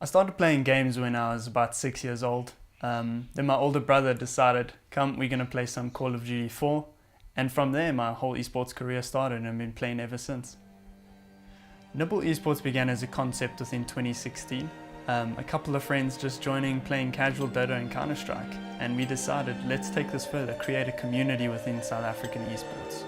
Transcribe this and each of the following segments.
I started playing games when I was about 6 years old. Then my older brother decided, come, we're going to play some Call of Duty 4. And from there, my whole esports career started and I've been playing ever since. Nibble eSports began as a concept within 2016. A couple of friends just joining, playing casual Dota and Counter-Strike. And we decided, let's take this further, create a community within South African esports.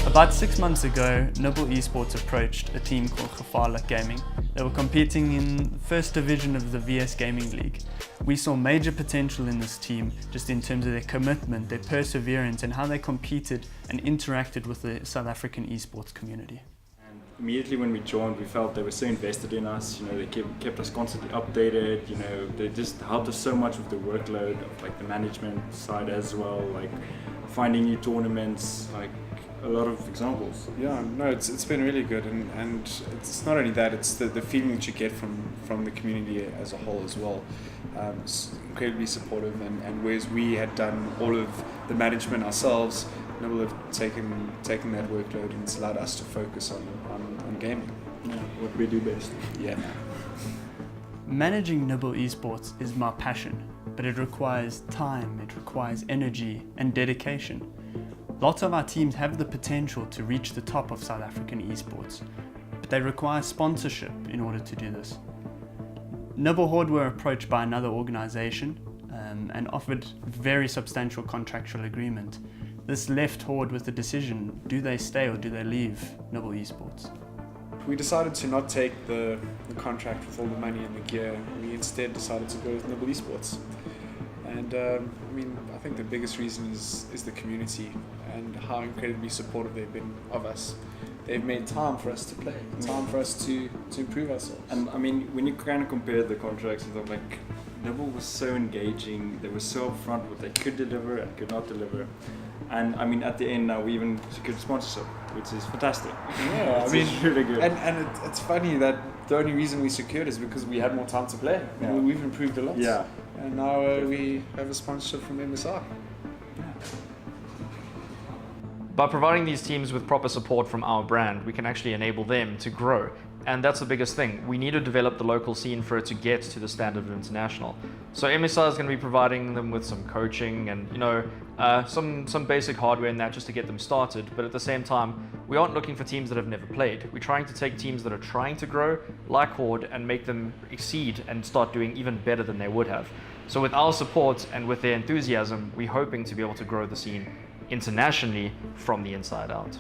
About 6 months ago, Nibble eSports approached a team called Gevaarlik Gaming. They were competing in the first division of the VS Gaming League. We saw major potential in this team just in terms of their commitment, their perseverance and how they competed and interacted with the South African eSports community. And immediately when we joined, we felt they were so invested in us. They kept us constantly updated. They just helped us so much with the workload of like the management side as well, like finding new tournaments, like a lot of examples. Yeah, no, it's been really good, and it's not only that, it's the feeling that you get from the community as a whole as well. It's incredibly supportive, and whereas we had done all of the management ourselves, Nibble have taken that workload, and it's allowed us to focus on gaming. Yeah, what we do best. Yeah. Managing Nibble eSports is my passion, but it requires time, it requires energy and dedication. Lots of our teams have the potential to reach the top of South African esports, but they require sponsorship in order to do this. Nibble Horde were approached by another organisation and offered very substantial contractual agreement. This left Horde with the decision, do they stay or do they leave Nibble eSports? We decided to not take the contract with all the money and the gear. We instead decided to go with Nibble eSports. And I think the biggest reason is the community and how incredibly supportive they've been of us. They've made time for us to play, time for us to improve ourselves. And when you kind of compare the contracts, and like Nibble was so engaging. They were so upfront what they could deliver and could not deliver. And at the end now we even secured sponsorship, which is fantastic. Yeah, it's really good. And it's funny that the only reason we secured is because we had more time to play. Yeah. We've improved a lot. Yeah. And now we have a sponsorship from MSR. By providing these teams with proper support from our brand, we can actually enable them to grow. And that's the biggest thing. We need to develop the local scene for it to get to the standard of international. So MSR is going to be providing them with some coaching and some basic hardware in that just to get them started. But at the same time, we aren't looking for teams that have never played. We're trying to take teams that are trying to grow, like Horde, and make them exceed and start doing even better than they would have. So with our support and with their enthusiasm, we're hoping to be able to grow the scene internationally from the inside out.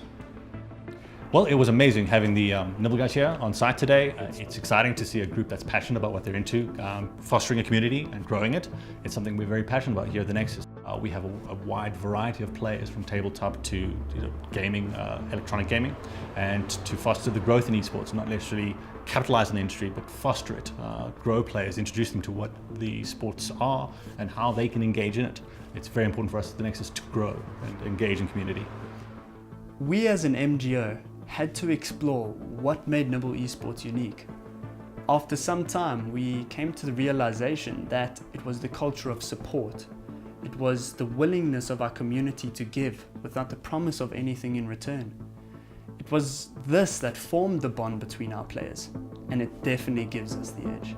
Well, it was amazing having the Nibble guys here on site today. It's exciting to see a group that's passionate about what they're into, fostering a community and growing it. It's something we're very passionate about here at the Nexus. We have a wide variety of players from tabletop to gaming, electronic gaming, and to foster the growth in esports, not necessarily capitalize on the industry, but foster it, grow players, introduce them to what the sports are and how they can engage in it. It's very important for us at the Nexus to grow and engage in community. We as an MGO had to explore what made Nibble eSports unique. After some time, we came to the realization that it was the culture of support. It was the willingness of our community to give without the promise of anything in return. It was this that formed the bond between our players, and it definitely gives us the edge.